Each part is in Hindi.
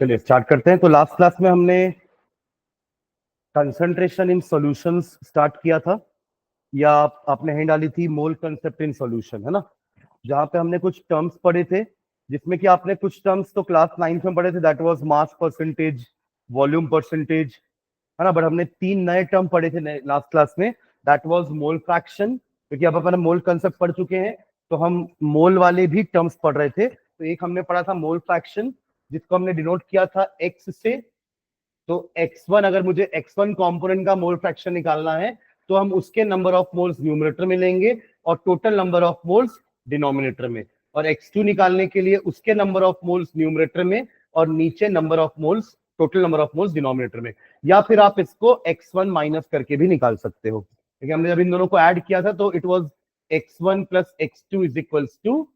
चलिए स्टार्ट करते हैं। तो लास्ट क्लास में हमने कंसंट्रेशन इन सॉल्यूशंस स्टार्ट किया था, या आपने हेड डाली थी मोल कंसेप्ट इन सॉल्यूशन, है ना, जहां पे हमने कुछ टर्म्स पढ़े थे, जिसमें कि आपने कुछ टर्म्स तो क्लास 9 में पढ़े थे, that was mass percentage, volume percentage, है ना। बट हमने 3 नए टर्म पढ़े थे लास्ट क्लास में, दैट वाज मोल फ्रैक्शन, क्योंकि अब अपन मोल कंसेप्ट पढ़ चुके हैं तो हम मोल वाले भी टर्म्स पढ़ रहे थे। तो एक हमने पढ़ा था मोल फ्रैक्शन, जिसको हमने डिनोट किया था एक्स से। तो x1, अगर मुझे x1 कंपोनेंट का मोल फ्रैक्शन निकालना है तो हम उसके नंबर ऑफ मोल्स न्यूमरेटर में लेंगे और total number of moles denominator में, और x2 निकालने के लिए उसके नंबर ऑफ मोल्स न्यूमरेटर में और नीचे number of moles, total number of moles denominator में। या फिर आप इसको x1 माइनस करके भी निकाल सकते हो, क्योंकि हमने जब इन दोनों को ऐड किया था तो it was x1 plus x2 is equals to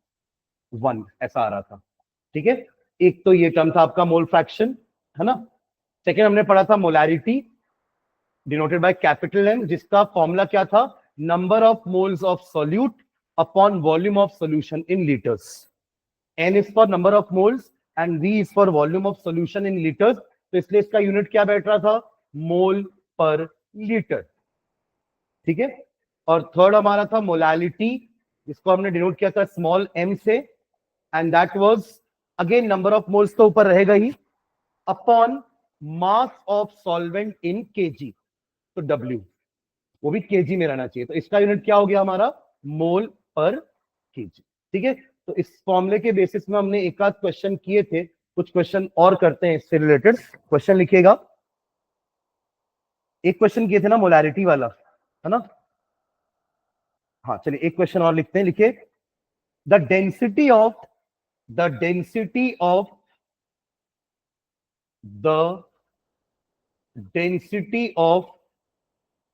1, ऐसा आ रहा था। ठीक है, एक तो ये टर्म था आपका मोल फ्रैक्शन, है ना। सेकेंड हमने पढ़ा था molarity denoted by capital M, जिसका फॉर्मूला क्या था, number of moles of solute upon volume of solution in litres. N is for number of moles and V is for volume of solution in litres. तो इसलिए इसका यूनिट क्या बैठ रहा था, मोल पर लीटर। ठीक है, और थर्ड हमारा था मोलैलिटी, जिसको हमने डिनोट किया था स्मॉल एम से, and that was again number of moles तो ऊपर रहेगा ही, upon mass of solvent in kg, तो W वो भी केजी में रहना चाहिए। तो इसका यूनिट क्या हो गया हमारा, मोल पर केजी। ठीक है, तो इस फॉर्मूले के बेसिस में हमने एक आध क्वेश्चन किए थे, कुछ क्वेश्चन और करते हैं इससे रिलेटेड। क्वेश्चन लिखिएगा, एक क्वेश्चन किए थे ना मोलैरिटी वाला, है ना। हाँ चलिए एक क्वेश्चन और लिखते हैं, लिखिए the density of the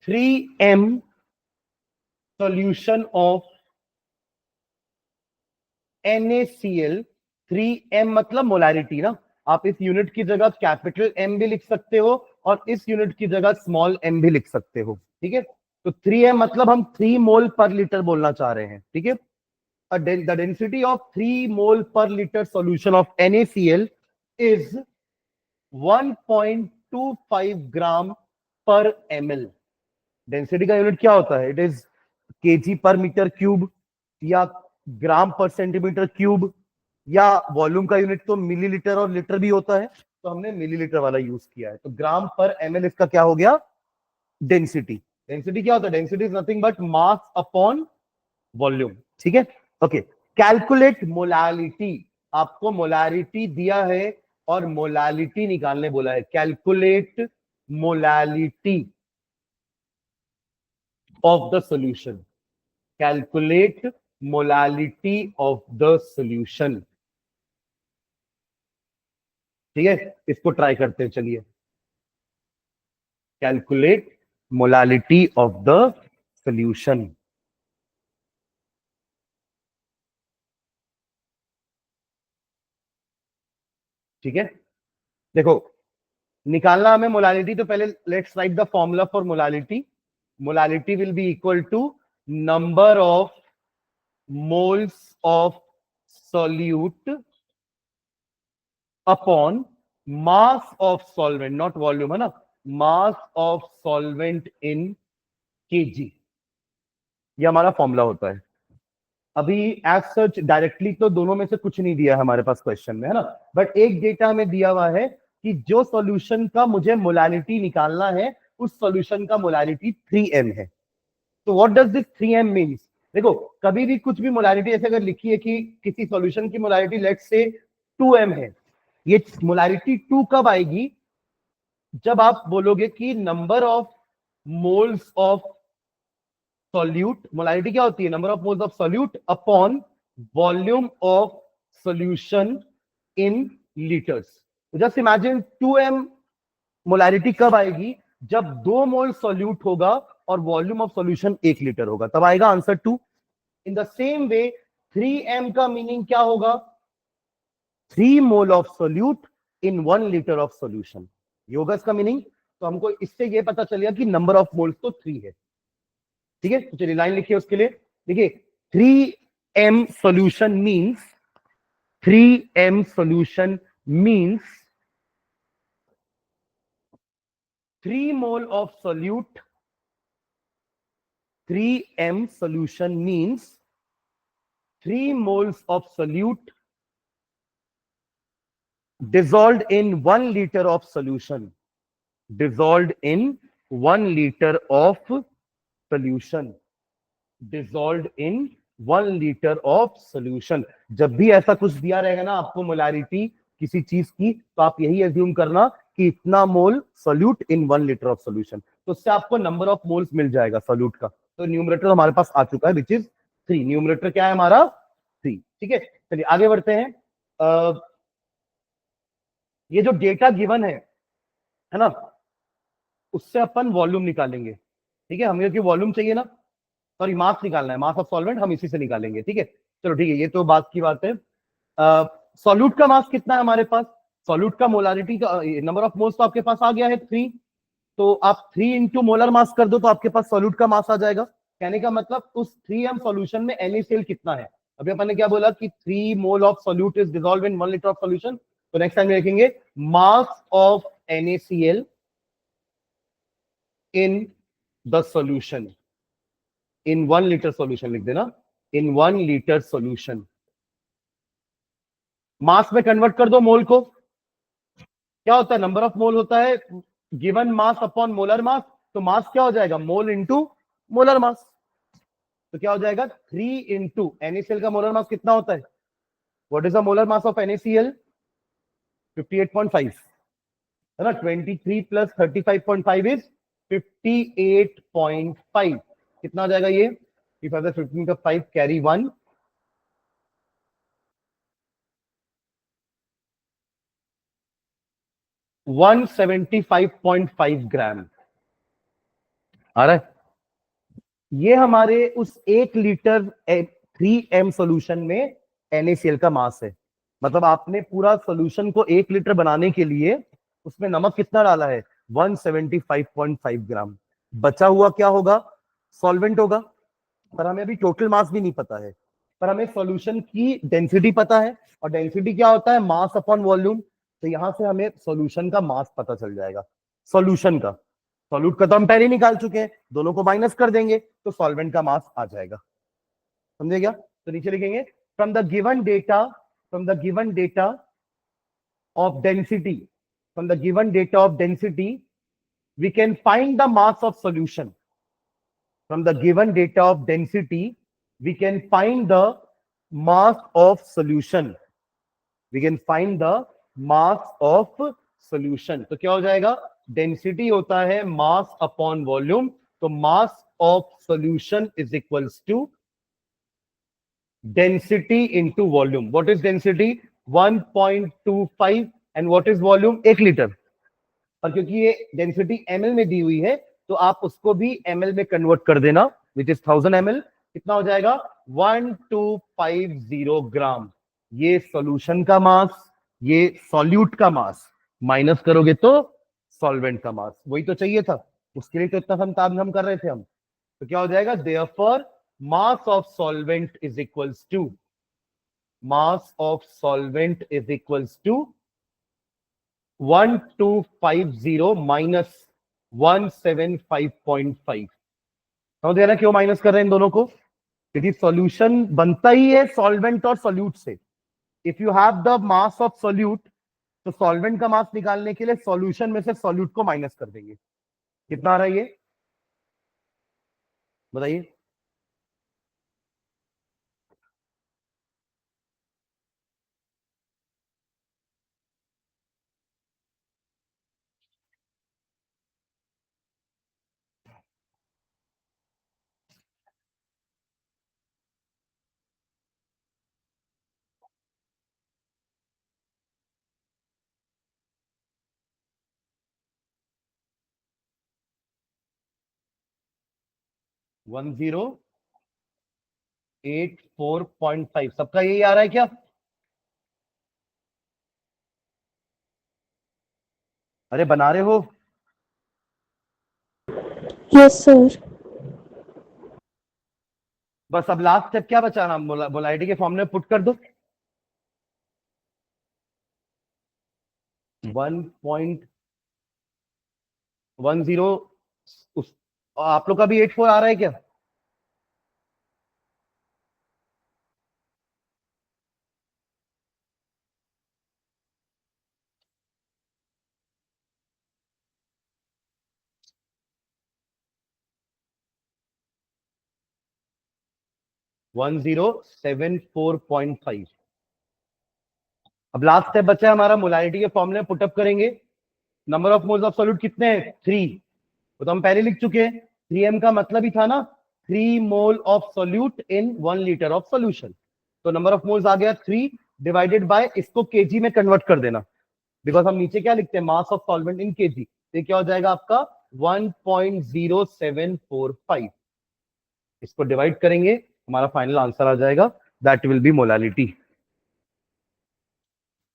3m solution of NaCl। 3m मतलब मोलैरिटी ना, आप इस यूनिट की जगह कैपिटल M भी लिख सकते हो और इस यूनिट की जगह स्मॉल m भी लिख सकते हो। ठीक है, तो 3m मतलब हम 3 मोल पर लीटर बोलना चाह रहे हैं। ठीक है, द डेंसिटी ऑफ 3 मोल पर litre solution of NaCl is 1.25 ग्राम पर ml। डेंसिटी का यूनिट क्या होता है, इट इज केजी पर मीटर क्यूब, या ग्राम पर सेंटीमीटर क्यूब, या वॉल्यूम का यूनिट तो मिलीलीटर और लीटर भी होता है, तो हमने मिलीलीटर वाला यूज किया है। तो ग्राम पर ml इसका क्या हो गया, डेंसिटी। डेंसिटी क्या होता है, density is nothing but mass upon volume. ठीक है, ओके। कैलकुलेट मोलैलिटी, आपको मोलैरिटी दिया है और मोलैलिटी निकालने बोला है। Calculate molality of the solution, calculate molality of the solution। ठीक है, इसको ट्राई करते हैं, चलिए। Calculate molality of the solution. ठीक है, देखो निकालना हमें मोलालिटी, तो पहले let's write the formula for molality. Molality will be equal to number of moles of solute upon mass of solvent, not volume, है ना, mass of solvent in KG. ये हमारा फॉर्मूला होता है। अभी एज सच डायरेक्टली तो दोनों में से कुछ नहीं दिया है हमारे पास क्वेश्चन में, है ना, बट एक डेटा हमें दिया हुआ है कि जो सॉल्यूशन का मुझे मोलैलिटी निकालना है उस सॉल्यूशन का मोलैलिटी 3m है। तो what does this 3m means, देखो कभी भी कुछ भी मोलैलिटी ऐसे अगर लिखी है कि किसी सॉल्यूशन की मोलैलिटी लेट्स से 2m है, ये मोलैलिटी 2 कब आएगी, जब आप बोलोगे कि number of moles of solute, molality क्या होती है, number of moles of solute upon volume of solution in litres. Just imagine 2m molality कब आएगी, जब 2 मोल सॉल्यूट होगा और वॉल्यूम ऑफ सॉल्यूशन 1 लीटर होगा, तब आएगा answer 2। In the same way 3m का मीनिंग क्या होगा, 3 mole of solute in 1 litre of solution, ये होगा इसका मीनिंग। तो हमको इससे ये पता चलेगा कि नंबर ऑफ मोल्स तो 3 है। ठीक है, तो चलिए लाइन लिखिए उसके लिए, देखिए 3m solution means 3m solution means 3 mole of solute, 3m solution means 3 moles of solute dissolved in 1 liter of solution, dissolved in 1 liter of solution, dissolved in 1 liter of solution। जब भी ऐसा कुछ दिया रहेगा ना आपको मोलारिटी किसी चीज की, तो आप यही एज्यूम करना कि इतना mole solute in 1 litre of solution, तो उससे आपको नंबर ऑफ मोल्स मिल जाएगा सोल्यूट का। तो न्यूमरेटर हमारे पास आ चुका है विच इज 3। न्यूमरेटर क्या है हमारा 3। ठीक है, चलिए आगे बढ़ते हैं। ये जो डेटा गिवन है ना, उससे अपन वॉल्यूम निकालेंगे। ठीक है, हमें कि वॉल्यूम चाहिए ना, सॉरी मास निकालना है, मास ऑफ सॉल्वेंट हम इसी से निकालेंगे। ठीक है, चलो ठीक है, ये तो बात की बात है। सॉल्यूट का मास कितना है हमारे पास, सॉल्यूट का मोलारिटी का नंबर ऑफ मोल्स तो आपके पास आ गया है 3, तो आप 3 इंटू मोलर मास कर दो तो आपके पास सॉल्यूट का मास आ जाएगा। कहने का मतलब उस 3m सॉल्यूशन में NaCl कितना है। अभी अपन ने क्या बोला कि 3 mole of solute is dissolve in 1 litre of solution, तो नेक्स्ट टाइम लिखेंगे mass of NaCl in the solution, in 1 litre solution लिख देना, इन 1 लीटर सॉल्यूशन। मास में कन्वर्ट कर दो मोल को, क्या होता है नंबर ऑफ मोल होता है given mass upon molar mass, तो मास क्या हो जाएगा मोल इंटू मोलर मास। तो क्या हो जाएगा 3 इंटू NaCl का मोलर मास कितना होता है, what is the molar mass of NaCl 58.5 है ना, 23 प्लस 35.5 इज 58.5। कितना हो जाएगा ये, इफ 15 का 5 कैरी 1, 175.5 ग्राम आ रहा है। ये हमारे उस 1 लीटर 3m सॉल्यूशन में NaCl का मास है। मतलब आपने पूरा सॉल्यूशन को 1 लीटर बनाने के लिए उसमें नमक कितना डाला है 175.5 ग्राम। बचा हुआ क्या होगा, सॉल्वेंट होगा, पर हमें अभी टोटल मास भी नहीं पता है, पर हमें सॉल्यूशन की डेंसिटी पता है, और डेंसिटी क्या होता है मास अपॉन वॉल्यूम। तो यहां से हमें सॉल्यूशन का मास पता चल जाएगा, सॉल्यूशन का। सॉल्यूट का तो हम पहले ही निकाल चुके हैं, दोनों को माइनस कर देंगे तो सॉल्वेंट का मास आ जाएगा। समझे क्या, तो नीचे लिखेंगे from the given data, from the given data of density, from the given data of density we can find the mass of solution, from the given data of density we can find the mass of solution, we can find the mass of solution। तो क्या हो जाएगा, डेंसिटी होता है मास अपॉन वॉल्यूम, तो mass of solution is equals to density into volume. What is density 1.25 and what is volume 1 litre. और क्योंकि ये डेंसिटी ml में दी हुई है तो आप उसको भी ml में कन्वर्ट कर देना, विच इज 1000 ml। कितना हो जाएगा 1250 ग्राम। ये सॉल्यूशन का मास, ये सॉल्यूट का मास, माइनस करोगे तो सॉल्वेंट का मास। वही तो चाहिए था, उसके लिए तो इतना हम कर रहे थे हम। तो क्या हो जाएगा therefore mass of solvent is equals to, mass of solvent is equals to 1250 minus 175.5। समझ गया ना क्यों माइनस कर रहे हैं इन दोनों को, क्योंकि सॉल्यूशन बनता ही है सॉल्वेंट और सॉल्यूट से। If you have the mass of solute, तो सॉल्वेंट का मास निकालने के लिए सॉल्यूशन में से सॉल्यूट को माइनस कर देंगे। कितना आ रहा है ये बताइए। वन 1084.5 सबका यही आ रहा है क्या। अरे बना रहे हो, यस सर। बस अब लास्ट स्टेप क्या बचा ना, मोलारिटी के फॉर्म में पुट कर दो 1. 10 उस आप लोग का भी 84 आ रहा है क्या? वन 1074.5। अब लास्ट स्टेप बचा है हमारा, मोलारिटी के फॉर्मूले पुटअप करेंगे। Number of moles of solute कितने हैं? 3। वो तो हम पहले लिख चुके हैं। 3m का मतलब ही था ना 3 mole of solute in 1 litre of solution. तो नंबर ऑफ मोल्स आ गया 3 डिवाइडेड बाय, इसको केजी में कन्वर्ट कर देना, बिकॉज हम नीचे क्या लिखते हैं, मास ऑफ सॉल्वेंट इन केजी। तो क्या हो जाएगा आपका 1.0745। इसको डिवाइड करेंगे, हमारा फाइनल आंसर आ जाएगा, that will be molality.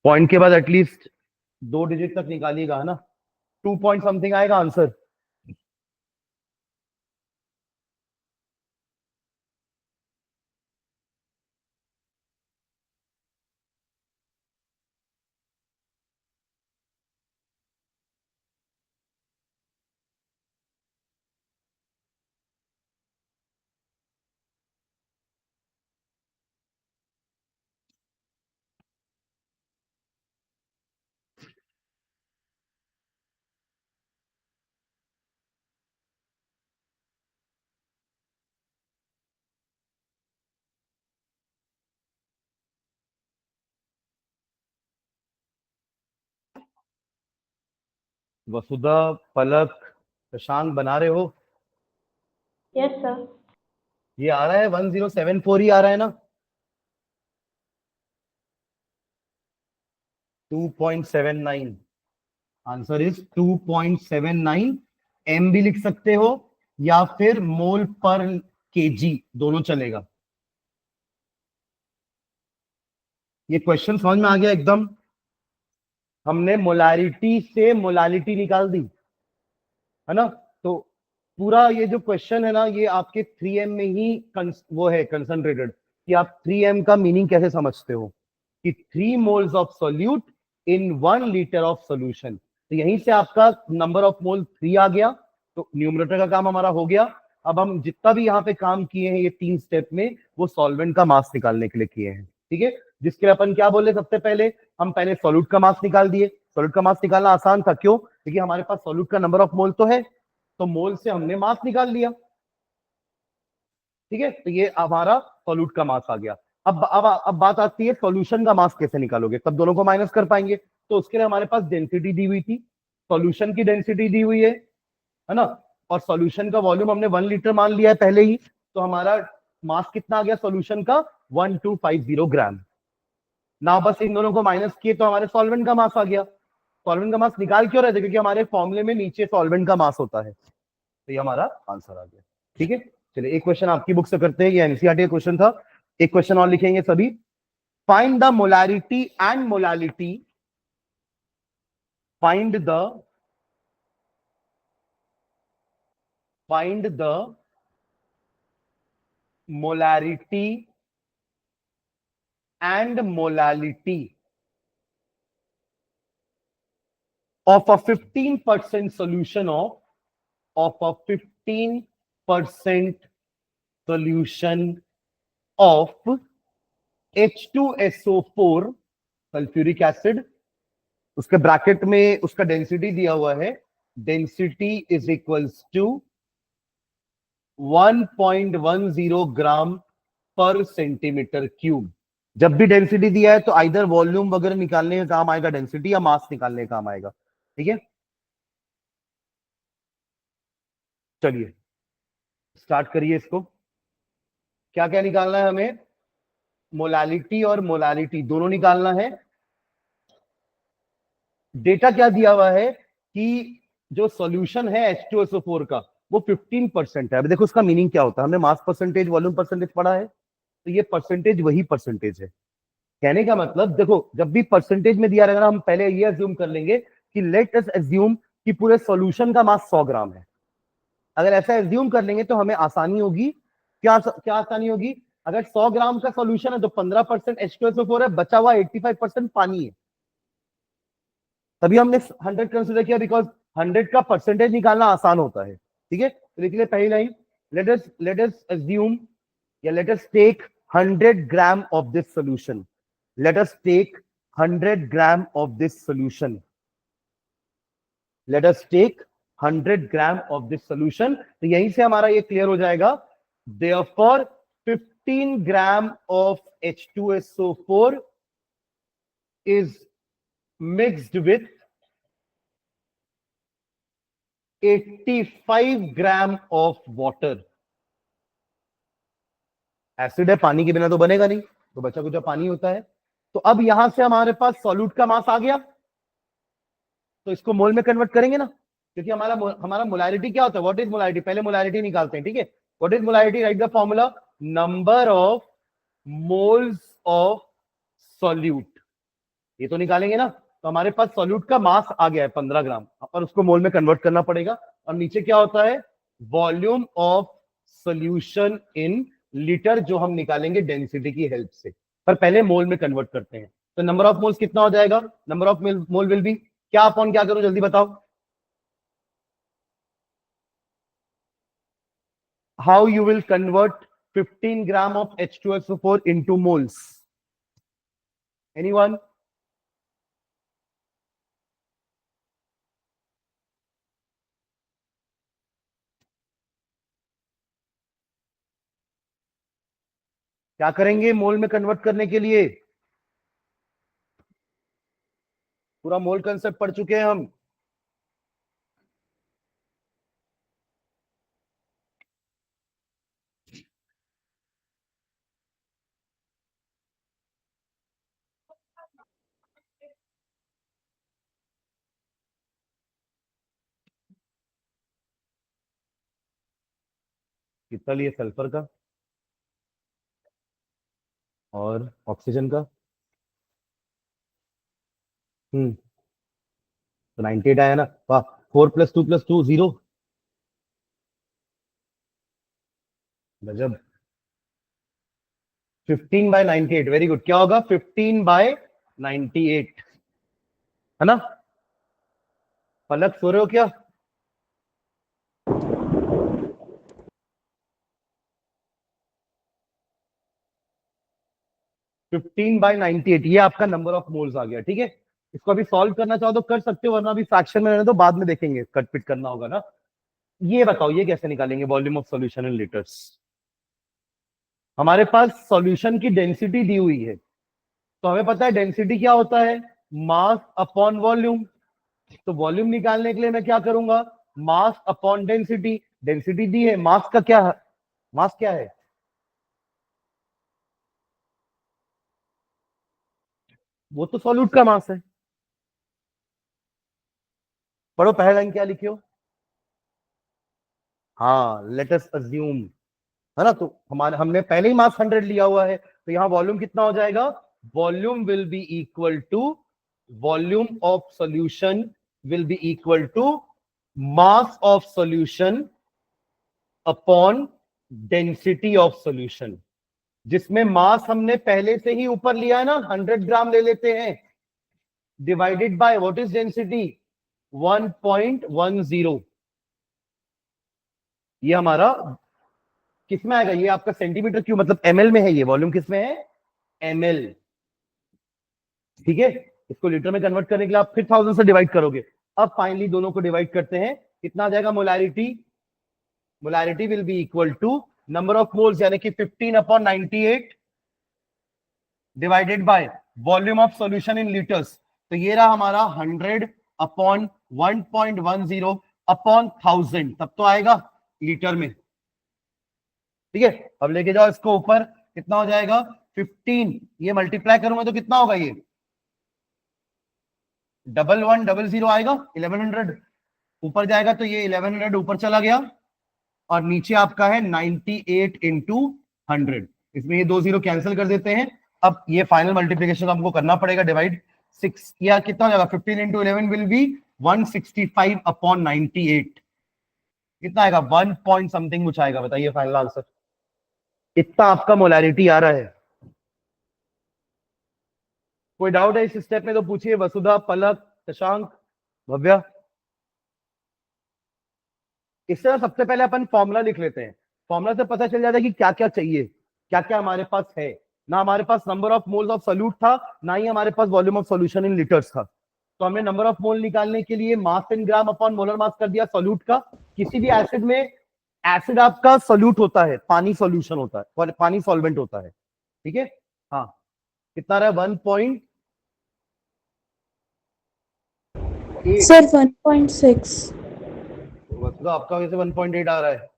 Point के बाद एटलीस्ट 2 डिजिट तक निकालिएगा, है ना। 2 पॉइंट समथिंग आएगा आंसर। वसुधा, पलक, प्रशांत बना रहे हो? Yes sir. ये आ रहा है 1074 ही आ रहा है ना? 2.79। Answer is 2.79। एम भी लिख सकते हो या फिर मोल पर केजी, दोनों चलेगा। ये क्वेश्चन समझ में आ गया एकदम? हमने मोलारिटी से मोलालिटी निकाल दी, है ना। तो पूरा ये जो क्वेश्चन है ना, ये आपके 3m में ही वो है कंसंट्रेटेड, कि आप 3m का मीनिंग कैसे समझते हो, कि 3 moles of solute in 1 litre of solution. तो यहीं से आपका नंबर ऑफ मोल 3 आ गया। तो न्यूमरेटर का काम हमारा हो गया। अब हम जितना भी यहाँ पे काम किए हैं ये 3 स्टेप में, वो सॉल्वेंट का मास निकालने के लिए किए हैं, ठीक है। जिसके लिए अपन क्या बोले, सबसे पहले हम पहले सोल्यूट का मास निकाल दिए। सोल्यूट का मास निकालना आसान था, क्यों? क्योंकि हमारे पास सोल्यूट का नंबर ऑफ मोल तो है, तो मोल से हमने मास निकाल लिया, ठीक है। तो ये हमारा सोल्यूट का मास आ गया। अब बात आती है सॉल्यूशन का मास कैसे निकालोगे, तब दोनों को माइनस कर पाएंगे। तो उसके लिए हमारे पास डेंसिटी दी हुई थी, सॉल्यूशन की डेंसिटी दी हुई है ना। और सॉल्यूशन का वॉल्यूम हमने 1 लीटर मान लिया है पहले ही। तो हमारा मास कितना आ गया सॉल्यूशन का? 1250 ग्राम। ना बस इन दोनों को माइनस किए तो हमारे सॉल्वेंट का मास आ गया। सॉल्वेंट का मास निकाल क्यों रहे थे? क्योंकि हमारे फॉर्मूले में नीचे सॉल्वेंट का मास होता है। तो ये हमारा आंसर आ गया, ठीक है। चलिए एक क्वेश्चन आपकी बुक से करते हैं, ये एनसीईआरटी का क्वेश्चन था। एक क्वेश्चन और लिखेंगे सभी। Find the molarity and molality, find the molarity and molality of a 15% solution of a 15% solution of H2SO4 sulphuric acid. उसके ब्रैकेट में उसका डेंसिटी दिया हुआ है, डेंसिटी इज इक्वल्स टू 1.10 ग्राम पर सेंटीमीटर क्यूब। जब भी डेंसिटी दिया है तो आइदर वॉल्यूम वगैरह निकालने का काम आएगा डेंसिटी, या मास निकालने का काम आएगा, ठीक है। चलिए स्टार्ट करिए इसको। क्या क्या निकालना है हमें? मोलालिटी और मोलालिटी दोनों निकालना है। डेटा क्या दिया हुआ है कि जो सॉल्यूशन है H2SO4 का वो 15% है। अब देखो उसका मीनिंग क्या होता है, हमने मास परसेंटेज वॉल्यूम परसेंटेज पढ़ा है, तो ये परसेंटेज वही परसेंटेज है। कहने का मतलब देखो, जब भी परसेंटेज में दिया रहेगा ना, हम पहले ये अज्यूम कर लेंगे कि लेट अस अज्यूम कि पूरे सॉल्यूशन का मास 100 ग्राम है। अगर ऐसा एज्यूम कर लेंगे तो हमें आसानी होगी। क्या क्या आसानी होगी? अगर 100 ग्राम का सॉल्यूशन है तो 15% H2SO4 है, बचा हुआ 85% पानी है। तभी हमने 100 कंसिडर किया, बिकॉज 100 का परसेंटेज निकालना आसान होता है, ठीक है। तो लिख ले पहली लाइन, लेट अस अज्यूम या let us take 100 gram of this solution, let us take 100 gram of this solution, let us take 100 gram of this solution. तो यहीं से हमारा ये क्लियर हो जाएगा, therefore 15 gram of H2SO4 is mixed with 85 gram of water. Acid है, पानी के बिना तो बनेगा नहीं, तो बचा कुछ पानी होता है। तो अब यहां से हमारे पास सॉल्यूट का मास आ गया, तो इसको मोल में कन्वर्ट करेंगे ना, क्योंकि हमारा मोलारिटी क्या होता है, व्हाट इज मोलारिटी, पहले मोलारिटी निकालते हैं, ठीक है। What is molarity, right the formula, number of moles of solute, ये तो निकालेंगे ना। तो हमारे पास सॉल्यूट का मास आ गया है 15 ग्राम, और उसको मोल में कन्वर्ट करना पड़ेगा। और नीचे क्या होता है, volume of solution in litre, जो हम निकालेंगे डेंसिटी की हेल्प से, पर पहले मोल में कन्वर्ट करते हैं। तो नंबर ऑफ मोल्स कितना हो जाएगा, number of mole will be क्या, अपॉन क्या करूं जल्दी बताओ, how you will convert 15 gram of H2SO4 into moles, anyone? क्या करेंगे मोल में कन्वर्ट करने के लिए, पूरा मोल कंसेप्ट पढ़ चुके हैं हम। कितना लिए सल्फर का और ऑक्सीजन का, तो 98 आया ना, वाह। 4 + 2 + 2 0, गजब। 15/98, वेरी गुड। क्या होगा, 15/98, है ना। पलक सो रहे हो क्या, 15/98, ये आपका नंबर ऑफ मोल्स आ गया, ठीक है। इसको अभी सॉल्व करना चाहो तो कर सकते हो, वरना अभी फ्रैक्शन में रहने दो, बाद में देखेंगे, कट पिट करना होगा ना। ये बताओ, ये कैसे निकालेंगे volume of solution in litres. हमारे पास सॉल्यूशन की डेंसिटी दी हुई है, तो हमें पता है डेंसिटी क्या होता है, मास अपॉन वॉल्यूम। तो वॉल्यूम निकालने के लिए मैं क्या करूंगा, मास अपॉन डेंसिटी, डेंसिटी दी है, मास का क्या है, मास क्या है, वो तो सॉल्यूट का मास है। पढ़ो पहला लाइन क्या लिखे हो, हाँ, लेट अस अज्यूम, है ना। तो हमारे हमने पहले ही मास 100 लिया हुआ है, तो यहाँ वॉल्यूम कितना हो जाएगा, volume will be equal to, volume of solution will be equal to mass of solution upon density of solution, जिसमें मास हमने पहले से ही ऊपर लिया है ना, 100 ग्राम ले लेते हैं, divided by what is density, 1.10। ये हमारा किसमें आएगा, ये आपका सेंटीमीटर क्यूब, मतलब एमएल में है, ये वॉल्यूम किसमें है, एमएल, ठीक है। इसको लीटर में कन्वर्ट करने के लिए आप फिर 1000 से डिवाइड करोगे। अब फाइनली दोनों को डिवाइड करते हैं, कितना आ जाएगा, molarity, molarity will be equal to number of moles यानी कि 15/98 divided by volume of solution in litres. तो ये रहा हमारा 100/1.10 अपॉन 1000, तब तो आएगा लीटर में, ठीक है। अब लेके जाओ इसको ऊपर, कितना हो जाएगा, 15, ये मल्टीप्लाई करूंगा तो कितना होगा, ये 1100 आएगा, 1100 ऊपर जाएगा, तो ये 1100 ऊपर चला गया, और नीचे आपका है 98 इंटू 100, इसमें ये 2 0 कैंसिल कर देते हैं। अब ये फाइनल मल्टीप्लीकेशन हमको करना पड़ेगा, डिवाइड 6 या कितना हो जाएगा, 15 इंटू 11 विल बी 165/98, कितना आएगा, 1 पॉइंट समथिंग कुछ आएगा, बताइए फाइनल आंसर। इतना आपका मोलारिटी आ रहा है। कोई डाउट है इस स्टेप में तो पूछिए, वसुधा, पलक, शशांक, भव्या। इससे ना सबसे पहले अपन फॉर्मूला लिख लेते हैं। फॉर्मूला से पता चल जाता है कि क्या क्या चाहिए, क्या क्या हमारे पास है। ना हमारे पास number of moles of solute था, ना ही हमारे पास volume of solution in litres था। तो हमने नंबर ऑफ मोल निकालने के लिए मास इन ग्राम अपॉन मोलर मास कर दिया सोल्यूट का। किसी भी एसिड में, एसिड आपका सोल्यूट होता है, पानी सॉल्यूशन होता है, पानी सॉल्वेंट होता है, ठीक है। हाँ, कितना रहा है? 1.8। सर 1.6। तो आपका वैसे 1.8 आ रहा है।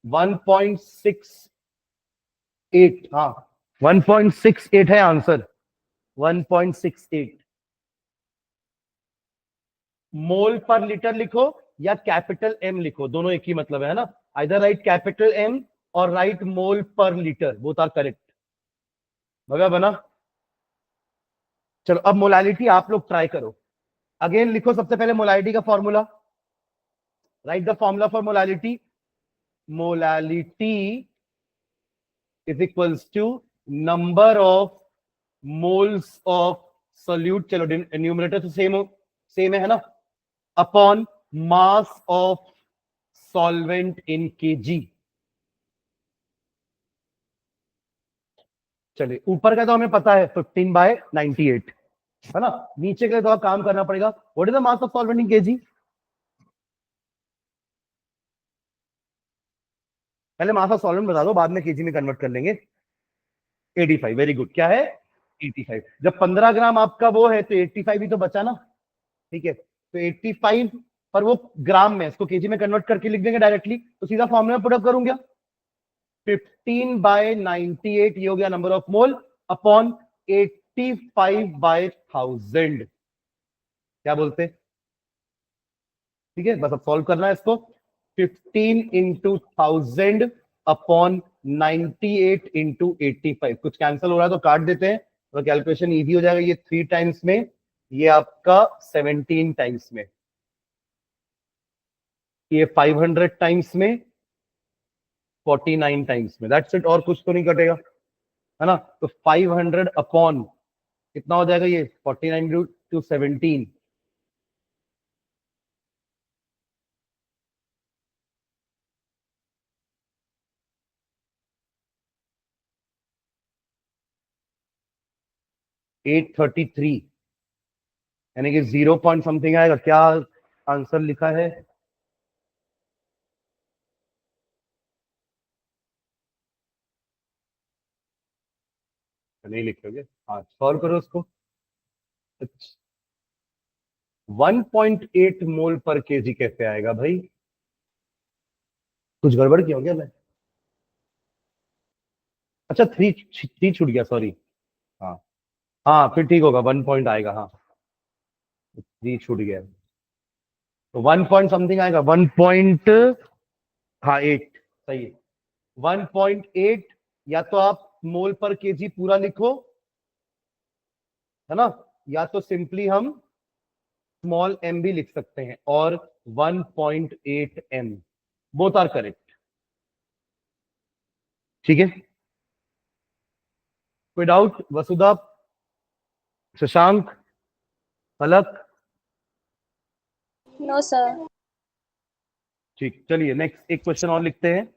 1.68, हाँ 1.68 है आंसर, 1.68। मोल पर लीटर लिखो या कैपिटल एम लिखो, दोनों एक ही मतलब है ना। आइदर राइट कैपिटल एम और राइट मोल पर लीटर, बोथ आर करेक्ट। बना। चलो अब मोलालिटी आप लोग ट्राई करो। अगेन लिखो सबसे पहले मोलालिटी का formula. Write the formula for molality. Molality is equals to number of moles of solute, चलो न्यूमरेटर तो सेम है ना, upon mass of solvent in KG. चलिए ऊपर का तो हमें पता है 15/98 है ना। नीचे के लिए थोड़ा काम करना पड़ेगा। What is the mass of solvent in KG? पहले मास ऑफ सॉल्वेंट बता दो, बाद में केजी में कन्वर्ट कर लेंगे। 85, वेरी गुड। क्या है? 85। जब 15 ग्राम आपका वो है तो 85 ही तो बचा ना, ठीक है। तो 85 पर वो ग्राम में, इसको केजी में कन्वर्ट करके लिख देंगे डायरेक्टली, तो सीधा फॉर्मूला पुट अप करूंगा। 15/98 ये हो गया नंबर ऑफ मोल अपॉन 85/1000। क्या बोलते? ठीक है, बस अब सॉल्व करना है इसको। 15 इंटू 1000 अपॉन 98 इंटू 85। कुछ कैंसिल हो रहा है तो काट देते हैं, तो कैलकुलेशन इजी हो जाएगा। ये 3 टाइम्स में, ये आपका 17 टाइम्स में, ये 500 टाइम्स में, 49 टाइम्स में। दैट्स इट, और कुछ तो नहीं कटेगा, है ना। तो 500 अपॉन कितना हो जाएगा ये? 49 टू 17, $833, यानी कि 0 पॉइंट समथिंग आएगा। क्या आंसर लिखा है? नहीं लिखोगे? हाँ, सॉल्व करो उसको। 1.8 मोल पर केजी कैसे आएगा भाई? कुछ गड़बड़ किया हो क्या मैं? अच्छा, थ्री थ्री छूट गया, सॉरी। हाँ हाँ, फिर ठीक होगा, 1 पॉइंट आएगा। हाँ, थ्री छूट गया, तो 1 पॉइंट समथिंग आएगा। 1 पॉइंट, हाँ 8, सही है। 1.8, या तो आप मोल पर केजी पूरा लिखो, है ना, या तो सिंपली हम स्मॉल एम भी लिख सकते हैं, और 1.8 एम, बोथ आर करेक्ट। ठीक है, कोई doubt? Vasudha, Shashank, Palak? No sir. ठीक, चलिए नेक्स्ट एक क्वेश्चन और लिखते हैं।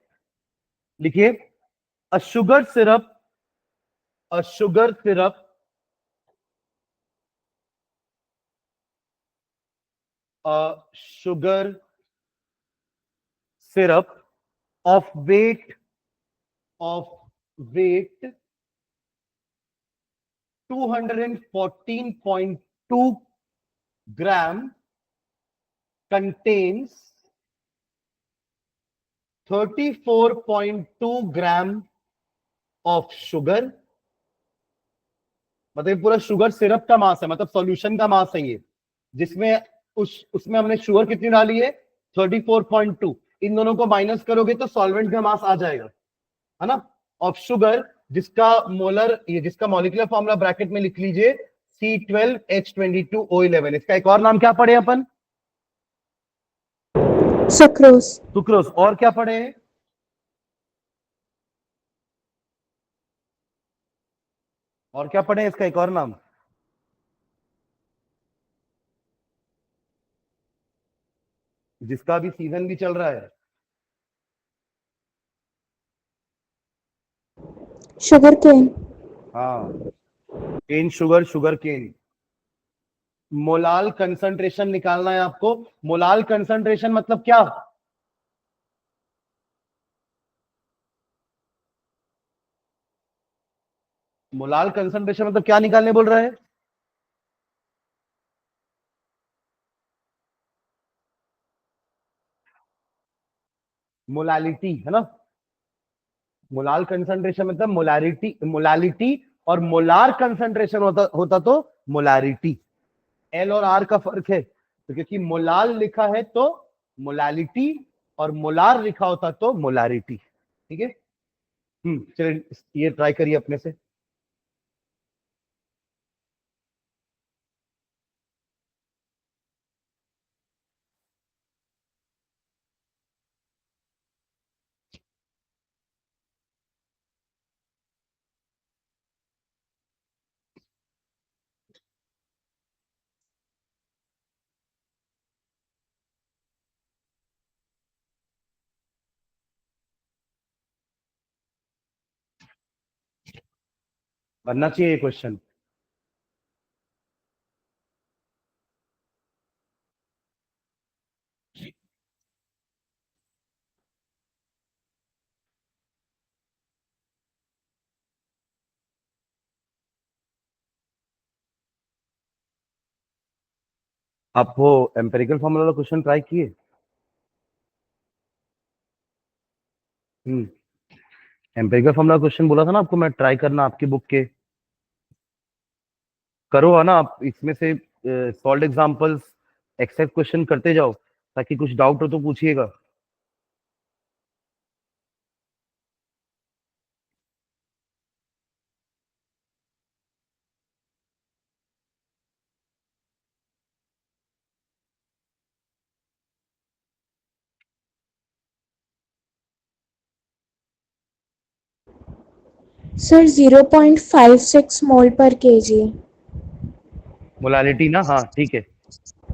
लिखिए, a sugar syrup, a sugar syrup, a sugar syrup of weight 214.2 gram contains 34.2 gram of sugar. मतलब ये पूरा शुगर सिरप का मास है, मतलब सॉल्यूशन का मास है ये, जिसमें उसमें हमने शुगर कितनी डाली है? 34.2। इन दोनों को माइनस करोगे तो सॉल्वेंट का मास आ जाएगा, है ना। ऑफ शुगर, जिसका मोलर, ये जिसका मॉलिक्यूलर फॉर्मूला ब्रैकेट में लिख लीजिए, C12H22O11। इसका एक और नाम क्या पढ़े अपन? सुक्रोज। सुक्रोज। और क्या पढ़े? और क्या पढ़े इसका एक और नाम? जिसका भी सीजन भी चल रहा है। sugar cane, हाँ, cane sugar, sugar cane. Molal concentration निकालना है आपको। मोलाल कंसंट्रेशन मतलब क्या? मोलाल कंसंट्रेशन मतलब क्या निकालने बोल रहा है? मोलालिटी है ना। मोलाल कंसंट्रेशन मतलब मोलारिटी, मोलालिटी। और मोलार कंसंट्रेशन होता तो मोलारिटी। एल और आर का फर्क है, तो क्योंकि मोलाल लिखा है तो मोलालिटी, और मोलार लिखा होता तो मोलारिटी। ठीक है। चलिए ये ट्राई करिए अपने से। बनना चाहिए ये क्वेश्चन। आप वो एम्पेरिकल फॉर्मूला वाला क्वेश्चन ट्राई किए? हम्म एम्पेरिकल फॉर्मूला क्वेश्चन बोला था ना आपको मैं, ट्राई करना आपकी बुक के। करो है ना आप, इसमें से सॉल्व एग्जांपल्स, एक्सेप्ट क्वेश्चन करते जाओ, ताकि कुछ डाउट हो तो पूछिएगा। sir 0.56 mole per kg, molality ना, हाँ ठीक है।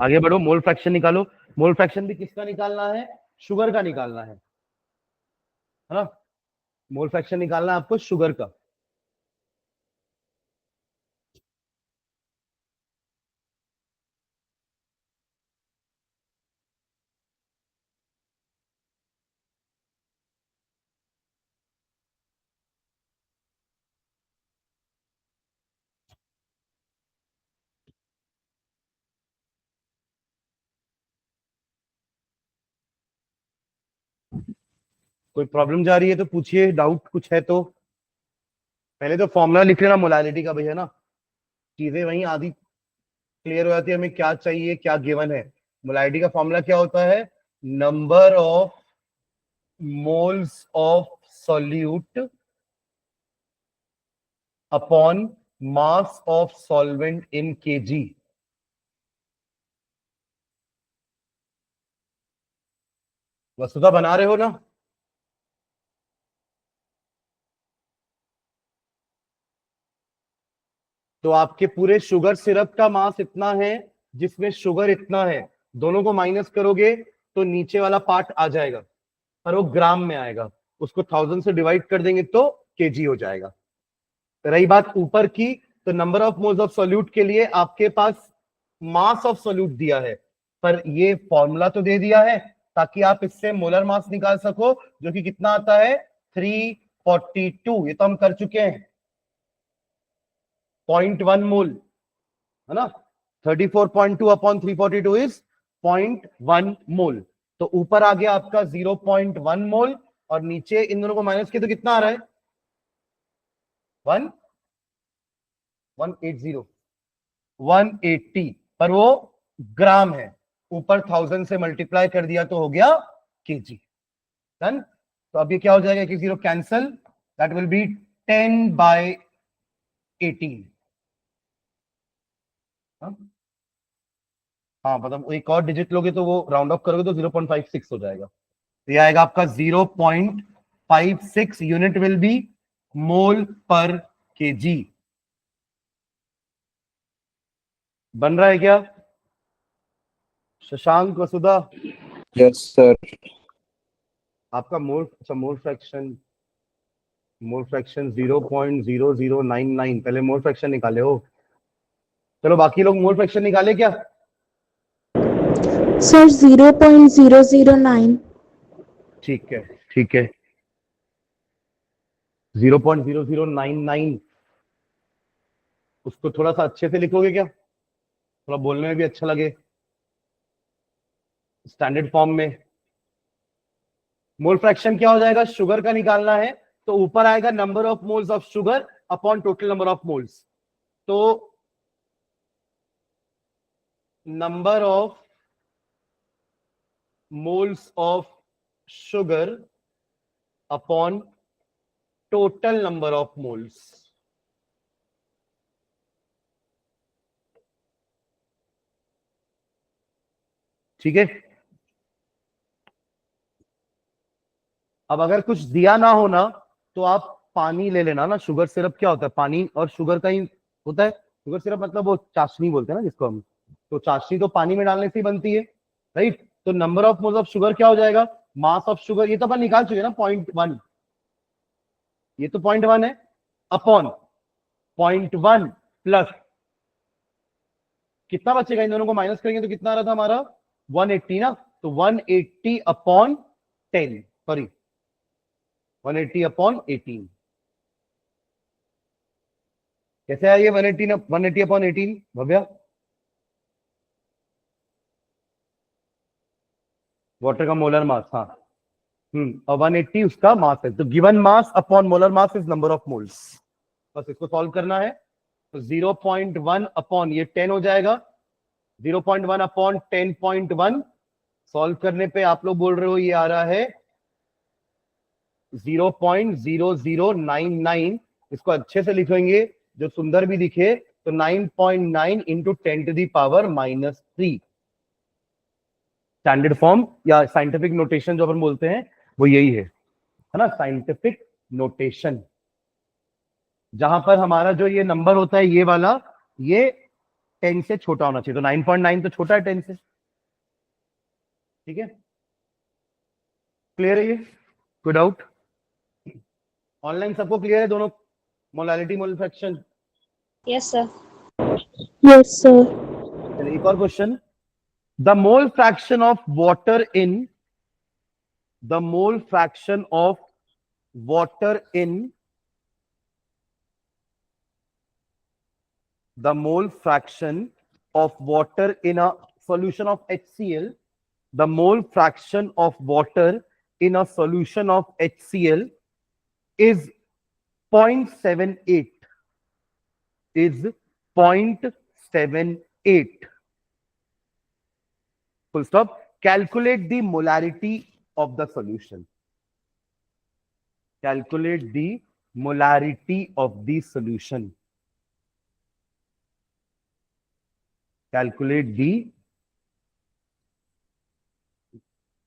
आगे बढ़ो, मोल फ्रैक्शन निकालो। मोल फ्रैक्शन भी किसका निकालना है? शुगर का निकालना है ना। मोल फ्रैक्शन निकालना है आपको शुगर का। कोई प्रॉब्लम जा रही है तो पूछिए, डाउट कुछ है तो। पहले तो फॉर्मूला लिख लेना मोलालिटी का भैया ना, चीजें वहीं आधी क्लियर हो जाती है, हमें क्या चाहिए क्या गिवन है। मोलालिटी का फॉर्मूला क्या होता है? Number of moles of solute upon mass of solvent in kg. वस्तुता बना रहे हो ना? तो आपके पूरे शुगर सिरप का मास इतना है, जिसमें शुगर इतना है, दोनों को माइनस करोगे तो नीचे वाला पार्ट आ जाएगा, पर वो ग्राम में आएगा। उसको 1000 से डिवाइड कर देंगे तो केजी हो जाएगा। रही बात ऊपर की, तो number of moles of solute के लिए आपके पास मास ऑफ सोल्यूट दिया है, पर ये फॉर्मूला तो दे दिया है ताकि आप इससे मोलर मास निकाल सको, जो कि कितना आता है? 342। ये तो हम कर चुके हैं। 0.1 मोल है ना। 34.2 अपॉन 342 इज 0.1 मोल। तो ऊपर आ गया आपका 0.1 मोल, और नीचे इन दोनों को माइनस किया तो कितना आ रहा है? 180, 180, पर वो ग्राम है। ऊपर 1000 से मल्टीप्लाई कर दिया तो हो गया केजी। डन। तो अब ये क्या हो जाएगा? कि 0 कैंसल, दैट विल बी 10/18। हाँ मतलब एक और डिजिट लोगे तो वो राउंड ऑफ करोगे तो 0.56 हो जाएगा। तो ये आएगा आपका 0.56 unit will be mole per KG. बन रहा है क्या? शशांक, वसुधा? Yes sir. आपका मोल फ्रैक्शन 0.0099, पहले मोल फ्रैक्शन निकाले हो। चलो बाकी लोग मोल फ्रैक्शन निकाले क्या? सर 0.009। ठीक है, ठीक है, 0.0099। उसको थोड़ा सा अच्छे से लिखोगे क्या, थोड़ा बोलने में भी अच्छा लगे, स्टैंडर्ड फॉर्म में। मोल फ्रैक्शन क्या हो जाएगा, शुगर का निकालना है तो ऊपर आएगा number of moles of sugar upon total number of moles. तो number of moles of sugar upon total number of moles. ठीक है। अब अगर कुछ दिया ना हो ना तो आप पानी ले लेना ना। शुगर सिरप क्या होता है, पानी और शुगर का ही होता है। शुगर सिरप मतलब वो चाशनी बोलते हैं ना जिसको हम, तो चाशनी तो पानी में डालने से ही बनती है, राइट। तो number of moles of sugar क्या हो जाएगा, मास ऑफ शुगर, ये तो अपन निकाल चुके ना, 0.1, ये तो 0.1 है, अपॉन 0.1 प्लस कितना बचेगा, इन दोनों को माइनस करेंगे तो कितना आ रहा था हमारा 180 ना, तो 180 अपॉन 10, सॉरी 180 अपॉन 18। कैसे आया ये 180 अपॉन 18 भव्या? वाटर का मोलर मास, हाँ। और 180 उसका मास है, तो given mass upon molar mass is number of moles. बस इसको सॉल्व करना है। तो 0.1 अपॉन ये 10 हो जाएगा, 0.1 अपॉन 10.1। सॉल्व करने पे आप लोग बोल रहे हो ये आ रहा है 0.0099। इसको अच्छे से लिखेंगे जो सुंदर भी दिखे, तो 9.9 इंटू 10⁻³ स्टैंडर्ड फॉर्म या साइंटिफिक नोटेशन जो अपन बोलते हैं वो यही है ना, साइंटिफिक नोटेशन। जहां पर हमारा जो ये नंबर होता है ये वाला, ये 10 से छोटा होना चाहिए, तो 9.9 तो छोटा है 10 से। ठीक है, क्लियर है ये, कोई डाउट? ऑनलाइन सबको क्लियर है दोनों, molality mole fraction? Yes sir. Yes, sir. चलिए एक और question. The mole fraction of water in the mole fraction of water in the mole fraction of water in a solution of HCl, the mole fraction of water in a solution of HCl is 0.78, is 0.78. Full stop. Calculate the molarity of the solution. Calculate the molarity of the solution. Calculate the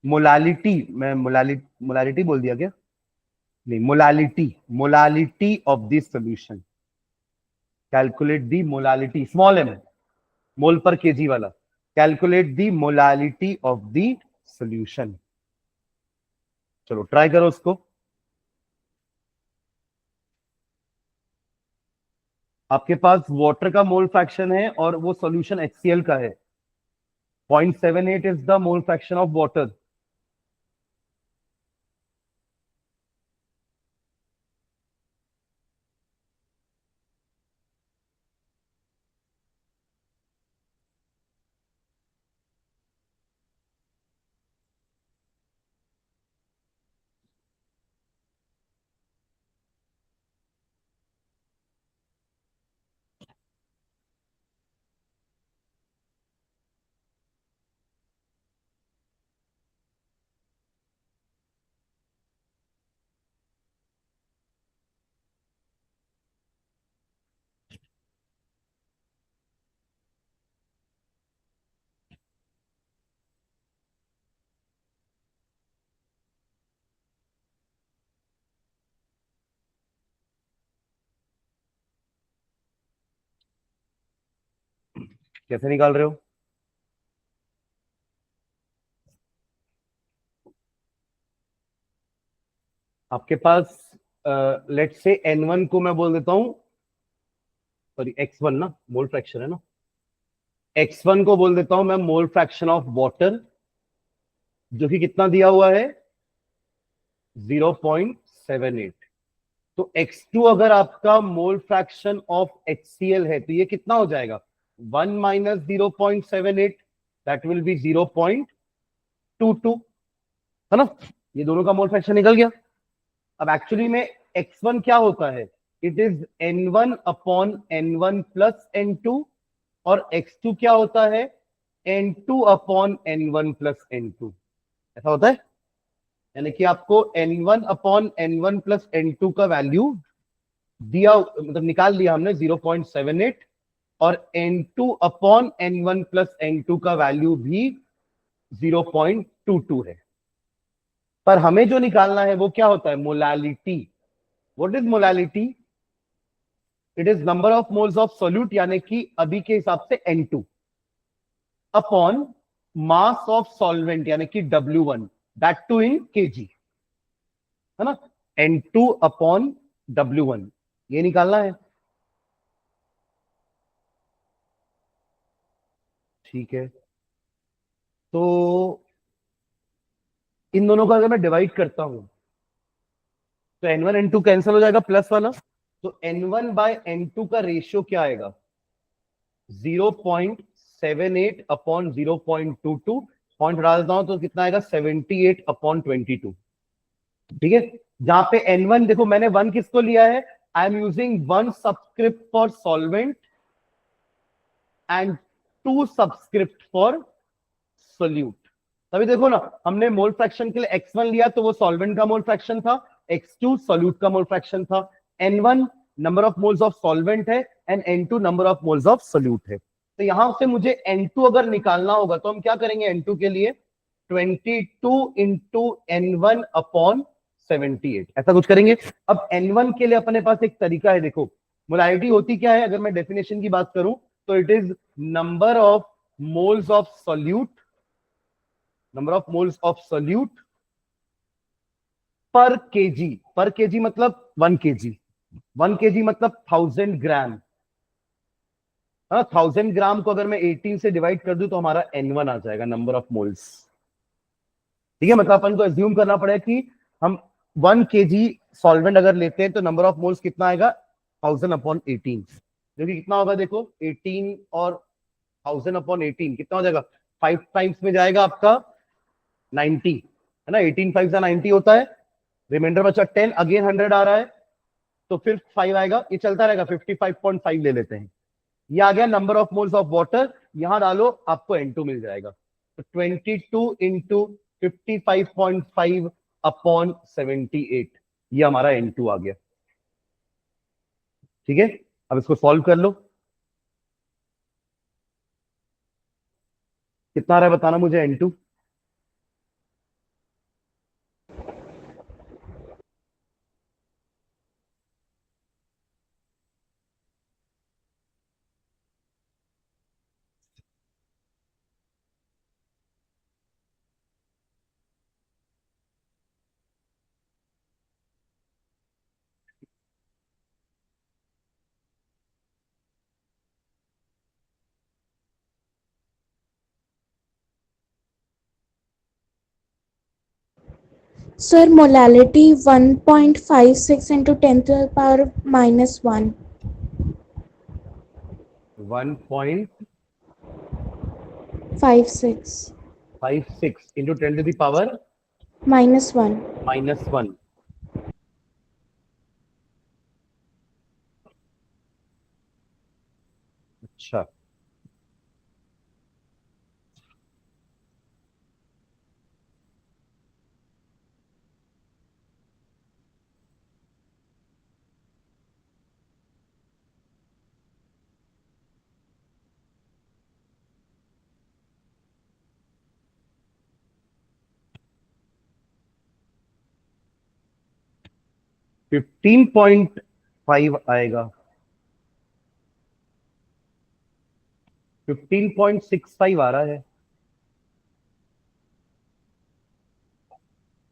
molality, मैं मोलालिटी बोल दिया क्या? नहीं, molality of this solution. Calculate the molality, small m, mole per kg वाला। Calculate the molality of the solution. चलो ट्राई करो उसको। आपके पास वाटर का मोल फ्रैक्शन है और वो सोल्यूशन HCl का है। 0.78 is the mole fraction of water. कैसे निकाल रहे हो? आपके पास लेट से N1 को मैं बोल देता हूं, सॉरी X1 ना, मोल फ्रैक्शन है ना, X1 को बोल देता हूं मैं मोल फ्रैक्शन ऑफ वाटर, जो कि कितना दिया हुआ है 0.78। तो X2 अगर आपका मोल फ्रैक्शन ऑफ HCl है तो ये कितना हो जाएगा 1 माइनस 0.78, दैट विल बी 0.22, है ना। ये दोनों का मोल फ्रैक्शन निकल गया। अब एक्चुअली में X1 क्या होता है, it is N1 upon N1 plus N2, और X2 क्या होता है N2 upon N1 plus N2, ऐसा होता है। यानी कि आपको N1 upon N1 plus N2 का वैल्यू दिया, मतलब निकाल लिया हमने 0.78, और N2 upon N1 plus N2 का वैल्यू भी 0.22 है। पर हमें जो निकालना है वो क्या होता है, molality. What is molality? It is number of moles of solute, यानी कि अभी के हिसाब से N2, upon mass of solvent यानी कि W1, that to in KG, है ना। N2 अपॉन W1 ये निकालना है। ठीक है, तो इन दोनों को अगर मैं डिवाइड करता हूं तो N1 N2 कैंसिल हो जाएगा प्लस वाला, तो N1 बाय N2 का रेशियो क्या आएगा 0.78 अपॉन 0.22, पॉइंट हटा देता हूं तो कितना आएगा 78 अपॉन 22। ठीक है, जहां पे N1 देखो मैंने वन किसको लिया है, I am using one subscript for solvent and two subscript for solute. तभी देखो ना, हमने मोल फ्रैक्शन के लिए X1 लिया तो वो सॉल्वेंट का मोल फ्रैक्शन था, X2 सोल्यूट का मोल फ्रैक्शन था, N1 number of moles of solvent है and N2 number of moles of solute है। तो यहां से मुझे N2 अगर निकालना होगा तो हम क्या करेंगे, N2 के लिए 22 इंटू N1 अपॉन 78, ऐसा कुछ करेंगे। अब N1 के लिए अपने पास एक तरीका है, देखो मोलारिटी होती क्या है, अगर मैं डेफिनेशन की बात करूं तो it is number of moles of solute, number of moles of solute पर केजी, पर केजी मतलब 1 kg, 1 kg मतलब 1000 ग्राम। हाँ, 1000 ग्राम को अगर मैं 18 से डिवाइड कर दूं तो हमारा N1 आ जाएगा, नंबर ऑफ मोल्स। ठीक है, मतलब अपन को एज्यूम करना पड़ेगा कि हम 1 kg सॉल्वेंट अगर लेते हैं तो नंबर ऑफ मोल्स कितना आएगा 1000/18, जो कि कितना होगा देखो 18 और 1000/18 कितना हो जाएगा, 5 टाइम्स में जाएगा आपका 90, है ना। 18 5 का 90 होता है, रिमाइंडर बचा 10, अगेन 100 आ रहा है तो फिर 5 आएगा, ये चलता रहेगा, 55.5 ले लेते हैं। ये आ गया number of moles of water, यहां डालो आपको N2 मिल जाएगा। तो 22 इंटू 55.5 अपॉन 78, ये हमारा N2 आ गया। ठीक है, अब इसको सॉल्व कर लो, कितना आ रहा है बताना मुझे N2। Sir, molality 1.56 into 10 to the power minus 1. 1.56 56 into 10 to the power minus 1. -1। अच्छा, फिफ्टीन पॉइंट फाइव आएगा, 15.65 आ रहा है।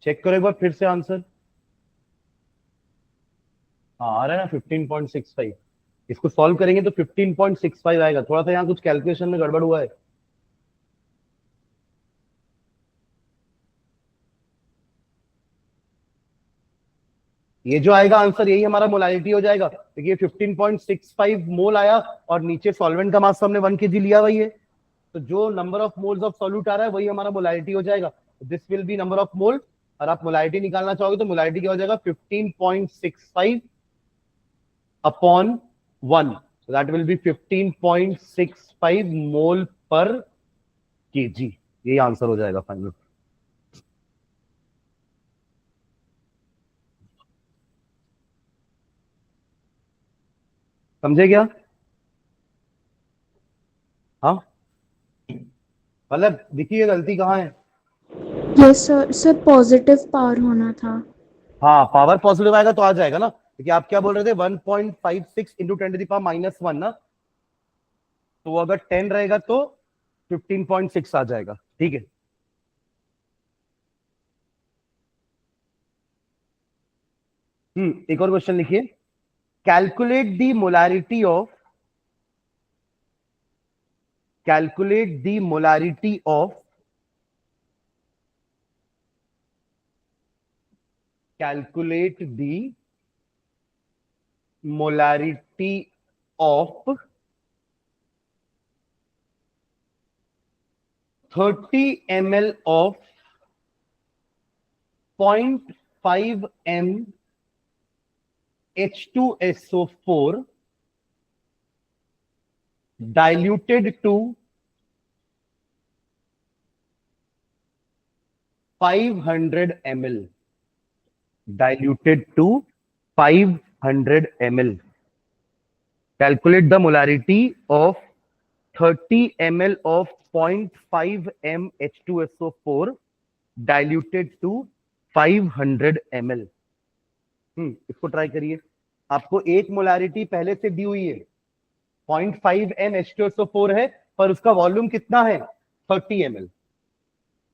चेक करो एक बार फिर से आंसर। हाँ आ रहा है ना 15.65। इसको सॉल्व करेंगे तो 15.65 आएगा। थोड़ा सा यहाँ कुछ कैलकुलेशन में गड़बड़ हुआ है। ये जो आएगा आंसर यही हमारा मोलारिटी हो जाएगा। देखिए 15.65 मोल आया और नीचे सॉल्वेंट का मास हमने 1 kg लिया हुआ है, तो जो number of moles of solute आ रहा है वही हमारा मोलारिटी हो जाएगा। This will be number of mole. और आप मोलारिटी निकालना चाहोगे तो मोलारिटी क्या हो जाएगा 15.65 upon 1, that will be 15.65 mole per KG. यही आंसर हो जाएगा फाइनल। समझे क्या? हाँ मतलब देखिए गलती कहाँ है। Yes sir, sir positive power होना था। हाँ पावर पॉजिटिव आएगा तो आ जाएगा ना, क्योंकि आप क्या बोल रहे थे 1.56 इंटू 10⁻⁻1 ना, तो वो अगर 10 रहेगा तो 15.6 आ जाएगा। ठीक है। एक और क्वेश्चन लिखिए। Calculate the molarity of calculate the molarity of calculate the molarity of 30 ml of 0.5 m H2SO4 diluted to 500 ml, diluted to 500 ml. Calculate the molarity of 30 ml of 0.5 m H2SO4 diluted to 500 ml. इसको ट्राई करिए। आपको एक मोलारिटी पहले से दी हुई है, 0.5 m H2SO4 है, पर उसका वॉल्यूम कितना है 30 ml।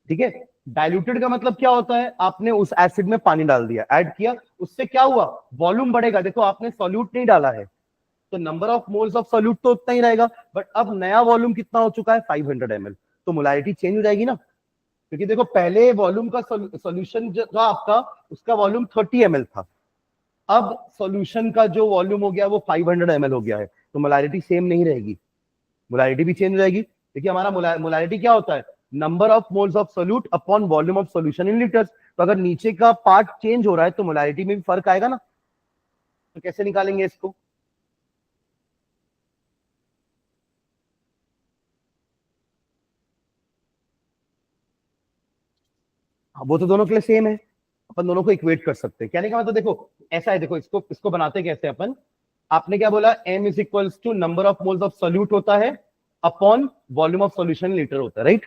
ठीक है। डाइल्यूटेड का मतलब क्या होता है, आपने उस एसिड में पानी डाल दिया, ऐड किया, उससे क्या हुआ वॉल्यूम बढ़ेगा। देखो आपने सॉल्यूट नहीं डाला है तो number of moles of solute तो उतना ही रहेगा, बट अब नया वॉल्यूम कितना हो चुका है 500 ml, तो मोलारिटी चेंज हो जाएगी ना। क्योंकि देखो पहले वॉल्यूम का सॉल्यूशन जो था आपका, उसका वॉल्यूम 30 ml था, अब सॉल्यूशन का जो वॉल्यूम हो गया वो 500 ml हो गया है, तो मोलारिटी सेम नहीं रहेगी, मोलारिटी भी चेंज हो जाएगी। देखिए हमारा मोलारिटी क्या होता है, number of moles of solute upon volume of solution in litres. तो अगर नीचे का पार्ट चेंज हो रहा है तो मोलारिटी में भी फर्क आएगा ना। तो कैसे निकालेंगे इसको? वो तो दोनों के लिए सेम है, अपन दोनों को इक्वेट कर सकते हैं। कहने का मतलब देखो ऐसा है, देखो इसको इसको बनाते कैसे अपन। आपने क्या बोला, m is equals to number of moles of solute होता है upon volume of solution litre होता है, राइट।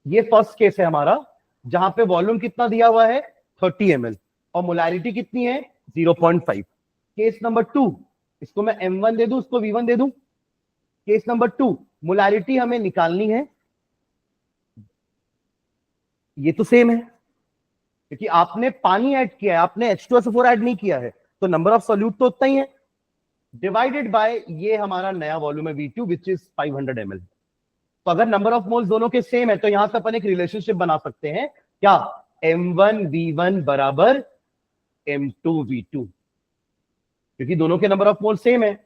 ये फर्स्ट केस है हमारा, जहां पे वॉल्यूम कितना दिया हुआ है 30 ml और मोलारिटी कितनी है 0.5। केस नंबर 2, इसको मैं m1 दे दूं, उसको v1 दे दूं। केस नंबर 2, मोलारिटी हमें निकालनी है, ये तो सेम है क्योंकि आपने पानी ऐड किया है, आपने H2SO4 ऐड नहीं किया है, तो नंबर ऑफ सॉल्यूट तो उतना ही है, डिवाइडेड बाय ये हमारा नया वॉल्यूम है V2 विच इज 500 ml। तो अगर नंबर ऑफ मोल्स दोनों के सेम है तो यहां से अपन एक रिलेशनशिप बना सकते हैं, क्या, m1v1 बराबर m2v2, क्योंकि दोनों के नंबर ऑफ मोल सेम है।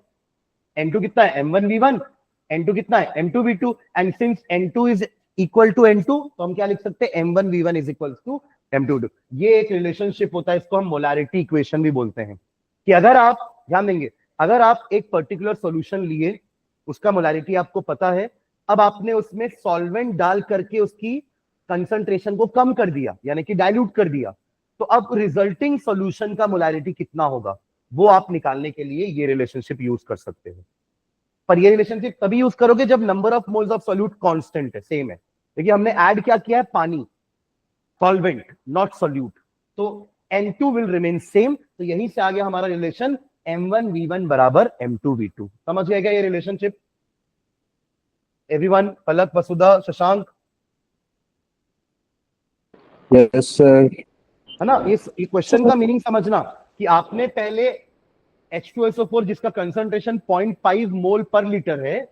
m2 कितना है m1v1, n2 कितना है m2v2, and since n2 is equal to n2 तो हम क्या लिख सकते हैं m1v1 is equal to m2v2। ये एक रिलेशनशिप होता है, इसको हम मोलारिटी इक्वेशन भी बोलते हैं। कि अगर आप ध्यान देंगे, अगर आप एक पर्टिकुलर सॉल्यूशन लिए, उसका मोलारिटी आपको पता है, अब आपने उसमें सॉल्वेंट डाल करके उसकी कंसंट्रेशन को कम कर दिया, यानी कि डाइल्यूट कर दिया, तो अब रिजल्टिंग सॉल्यूशन का मोलारिटी कितना होगा वो आप निकालने के लिए ये रिलेशनशिप यूज कर सकते हो। पर ये रिलेशनशिप तभी यूज करोगे जब number of moles of solute constant है, सेम है। देखिए हमने ऐड क्या किया है, पानी, सॉल्वेंट नॉट सॉल्यूट, तो N2 विल रिमेन सेम। तो यहीं से आ गया हमारा रिलेशन m1v1 बराबर m2v2। समझ गए क्या ये रिलेशनशिप एवरीवन? पलक, वसुधा, शशांक, यस सर। है ना। इस क्वेश्चन का मीनिंग समझना कि आपने पहले H2SO4 जिसका कंसंट्रेशन 0.5 मोल पर लीटर है,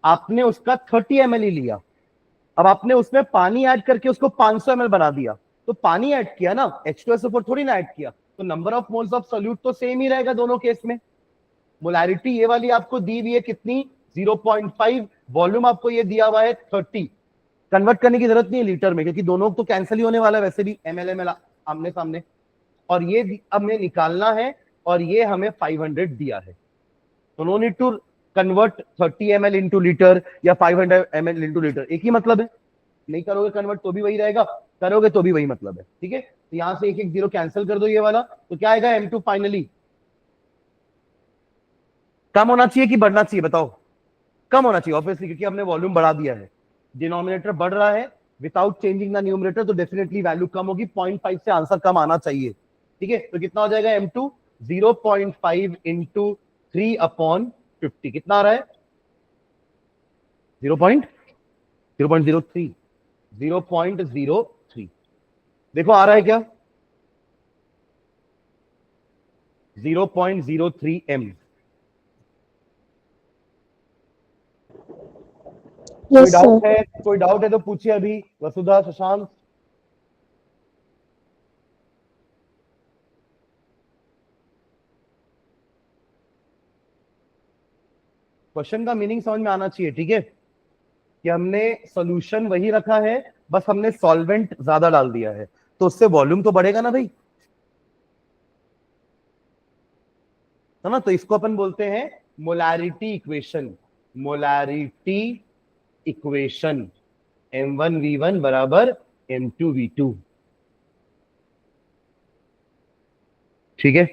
आपने उसका 30 ml ही लिया, अब आपने उसमें पानी ऐड करके उसको 500 ml बना दिया, तो पानी ऐड किया ना, H2SO4 थोड़ी ना ऐड किया, तो number of moles of solute तो सेम ही रहेगा दोनों केस में। मोलैरिटी ये वाली आपको दी हुई है कितनी, 0.5, वॉल्यूम आपको ये दिया हुआ है 30। कन्वर्ट करने की जरूरत नहीं है लीटर में, क्योंकि दोनों तो कैंसिल ही होने वाला है वैसे भी, ml आमने सामने, और ये हमें निकालना है, और ये हमें 500 दिया है, तो no need to convert 30 ml into litre या 500 ml इंटू लीटर, एक ही मतलब है। नहीं करोगे कन्वर्ट तो भी वही रहेगा, करोगे तो भी वही मतलब है, ठीक है। तो यहां से एक एक जीरो कैंसिल कर दो ये वाला, तो क्या आएगा M2 फाइनली, कम होना चाहिए कि बढ़ना चाहिए बताओ, कम होना चाहिए ऑब्वियसली, क्योंकि हमने वॉल्यूम बढ़ा दिया है, डिनोमिनेटर बढ़ रहा है विदाउट चेंजिंग द न्यूमरेटर, तो डेफिनेटली वैल्यू कम होगी, 0.5 से आंसर कम आना चाहिए, ठीक है। तो कितना हो जाएगा M2, 0.5 इंटू 3/50, कितना आ रहा है 0.03, 0.03, देखो आ रहा है क्या 0.03 M। कोई Yes, sir. डाउट है, कोई डाउट है तो पूछिए अभी, वसुधा, शशांक। क्वेश्चन का मीनिंग समझ में आना चाहिए, ठीक है, कि हमने सॉल्यूशन वही रखा है, बस हमने सॉल्वेंट ज्यादा डाल दिया है, तो उससे वॉल्यूम तो बढ़ेगा ना भाई, है ना। तो इसको अपन बोलते हैं molarity equation, molarity equation, M1V1 बराबर M2V2, ठीक है।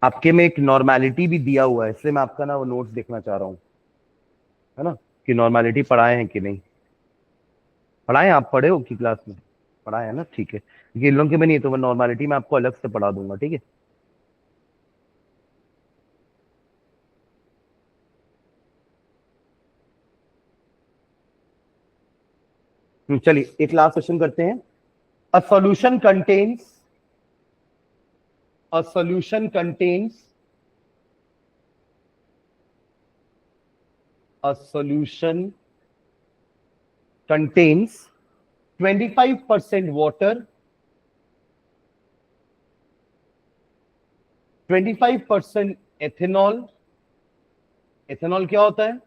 आपके में एक नॉर्मेलिटी भी दिया हुआ है, इसलिए मैं आपका ना वो नोट्स देखना चाह रहा हूँ, है ना, कि नॉर्मेलिटी पढ़ाए हैं कि नहीं पढ़ाए हैं, आप पढ़े हो कि क्लास में पढ़ाए है ना, ठीक है, क्योंकि इन लोगों के में नहीं, तो मैं नॉर्मेलिटी में आपको अलग से पढ़ा दूंगा, ठीक है। चलिए एक लास्ट क्वेश्चन करते हैं। A solution contains, a solution contains, a solution contains 25% water, 25% ethanol, ethanol क्या होता है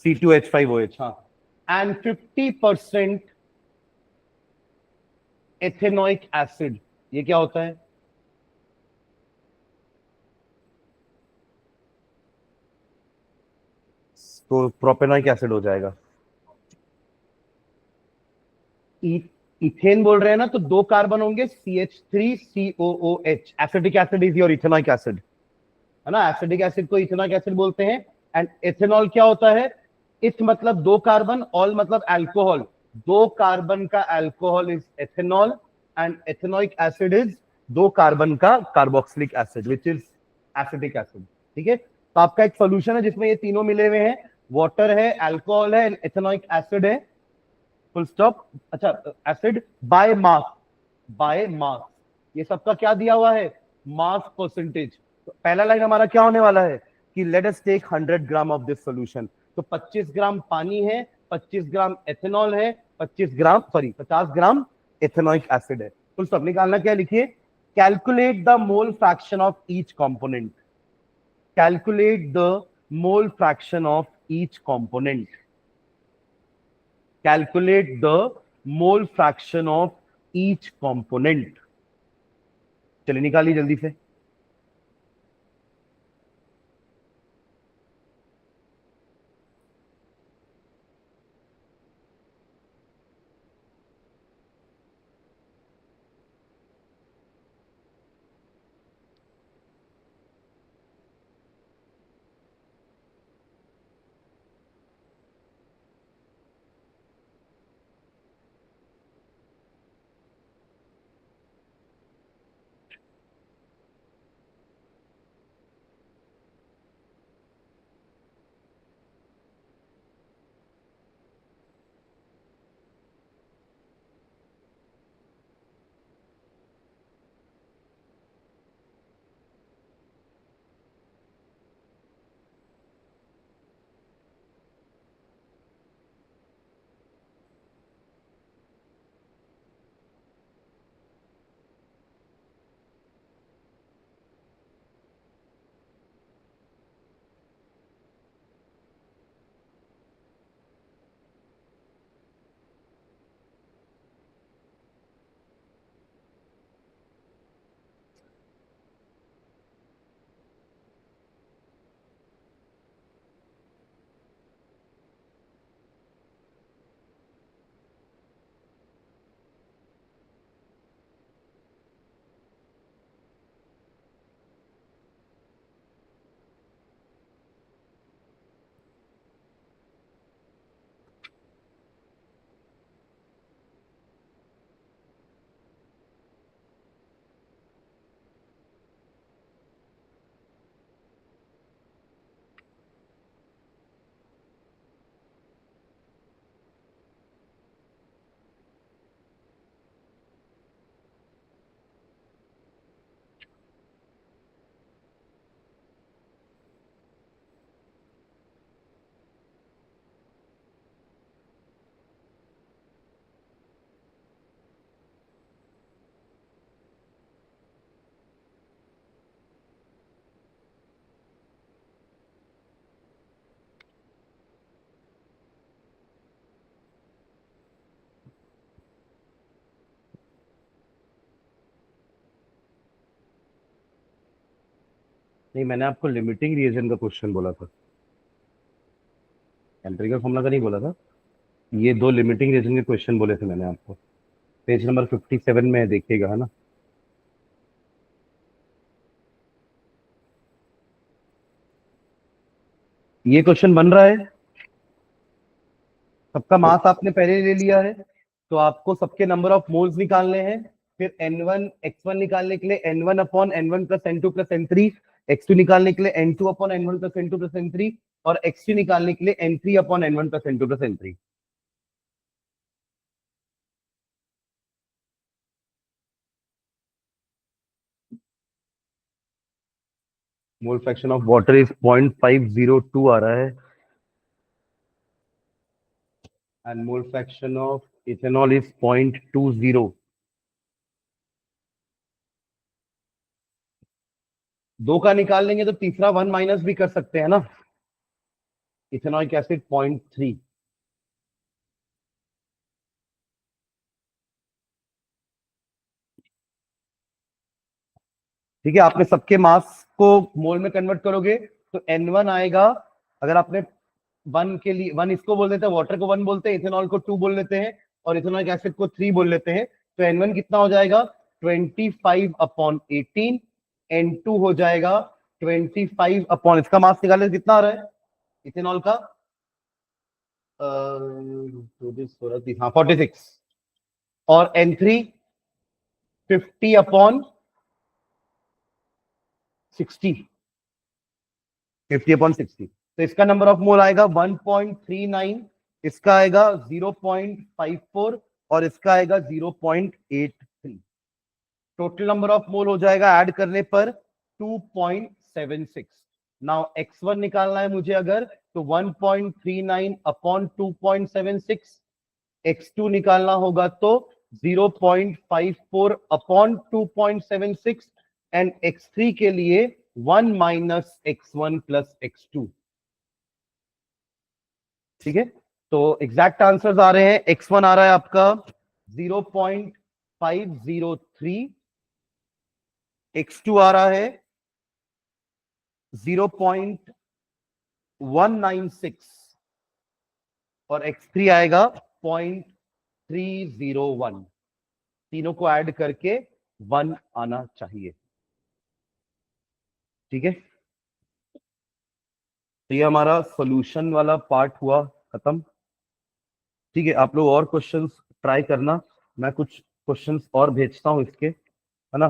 C2H5OH, हाँ, एंड 50% एथेनोइक एसिड, ये क्या होता है, तो प्रोपेनोइक एसिड हो जाएगा। इथेन बोल रहे हैं ना, तो दो कार्बन होंगे CH3COOH, acidic acid is your ethanoic acid, है ना, एसिडिक एसिड को इथेनोइक एसिड बोलते हैं। एंड एथेनॉल क्या होता है, इथ मतलब दो कार्बन, ऑल मतलब अल्कोहल, दो कार्बन का alcohol is ethanol, and ethanoic acid is दो कार्बन का carboxylic acid which is acidic acid, ठीक है। तो आपका एक सोल्यूशन है जिसमें ये तीनों मिले हुए हैं, वाटर है, अल्कोहल है, एथेनोइक एसिड है, फुल स्टॉप। अच्छा, acid by mass, by mass, ये सबका क्या दिया हुआ है, मास परसेंटेज। तो पहला लाइन हमारा क्या होने वाला है कि let us take 100 gram of this solution, तो 25 ग्राम पानी है, 25 ग्राम एथेनॉल है, 25 ग्राम सॉरी 50 ग्राम एथेनोइक एसिड है, फुल स्टॉप। निकालना क्या, लिखिए calculate the mole fraction of each component, calculate the mole fraction of each component, calculate the mole fraction of each component। चलिए निकालिए जल्दी से। नहीं, मैंने आपको लिमिटिंग रिएजन का क्वेश्चन बोला था, एम्पिरिकल फॉर्मूला का नहीं बोला था। ये दो लिमिटिंग रिएजन के क्वेश्चन बोले थे मैंने आपको, पेज नंबर 57 में देखिएगा, है ना। ये क्वेश्चन बन रहा है, सबका मास आपने पहले ले लिया है, तो आपको सबके नंबर ऑफ मोल्स निकालने हैं। फिर n1 x1 निकालने के लिए n1 upon n1 plus n2 plus n3, x2 निकालने के लिए n2 upon n1 plus n2 plus n3, और x3 निकालने के लिए n3 upon n1 plus n2 plus n3। Mole fraction of water is 0.502 आ रहा है, and mole fraction of ethanol is 0.20। दो का निकाल लेंगे तो तीसरा 1 माइनस भी कर सकते हैं ना। Ethanoic acid 0.3। ठीक है, आपने सबके मास को मोल में कन्वर्ट करोगे तो n1 आएगा। अगर आपने 1 के लिए 1 इसको बोल देते हैं, वाटर को 1 बोलते हैं, इथेनॉल को 2 बोल लेते हैं, और इथेनॉइक एसिड को 3 बोल लेते हैं, तो n1 कितना हो जाएगा 25 अपॉन 18, n2 हो जाएगा 25 अपॉन, इसका मास निकाले कितना आ रहा है इथेनॉल का, 46, और n3 50 अपॉन 60, 50 अपॉन 60, तो इसका नंबर ऑफ मोल आएगा 1.39, इसका आएगा 0.54, और इसका आएगा 0.83। टोटल नंबर ऑफ मोल हो जाएगा ऐड करने पर 2.76। नाउ x1 निकालना है मुझे अगर, तो 1.39 अपॉन 2.76, x2 निकालना होगा तो 0.54 अपॉन 2.76, एंड x3 के लिए 1 माइनस x1 प्लस x2। ठीक है, तो एग्जैक्ट आंसर्स आ रहे हैं, x1 आ रहा है आपका 0.503, x2 आ रहा है 0.196, और x3 आएगा 0.301। तीनों को ऐड करके 1 आना चाहिए। ठीक है, तो ये हमारा सॉल्यूशन वाला पार्ट हुआ खत्म। ठीक है, आप लोग और क्वेश्चंस ट्राई करना, मैं कुछ क्वेश्चंस और भेजता हूं इसके, है ना,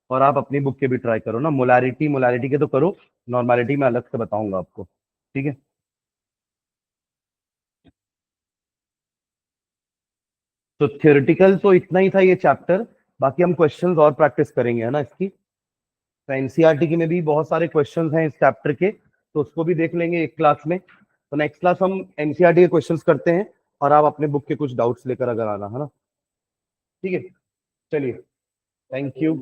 और आप अपनी बुक के भी ट्राई करो ना। मोलारिटी के तो करो, नॉर्मलिटी में अलग से बताऊंगा आपको। ठीक है, तो थियोरेटिकल तो इतना ही था ये चैप्टर, बाकी हम क्वेश्चंस और प्रैक्टिस करेंगे, है ना इसकी। तो एनसीईआरटी की में भी बहुत सारे क्वेश्चंस हैं इस चैप्टर के, तो उसको भी देख लेंगे एक क्लास में। तो नेक्स्ट क्लास हम एनसीईआरटी के क्वेश्चंस करते हैं, और आप अपने बुक के कुछ डाउट्स लेकर अगर आना, है ना। ठीक है, चलिए, थैंक यू।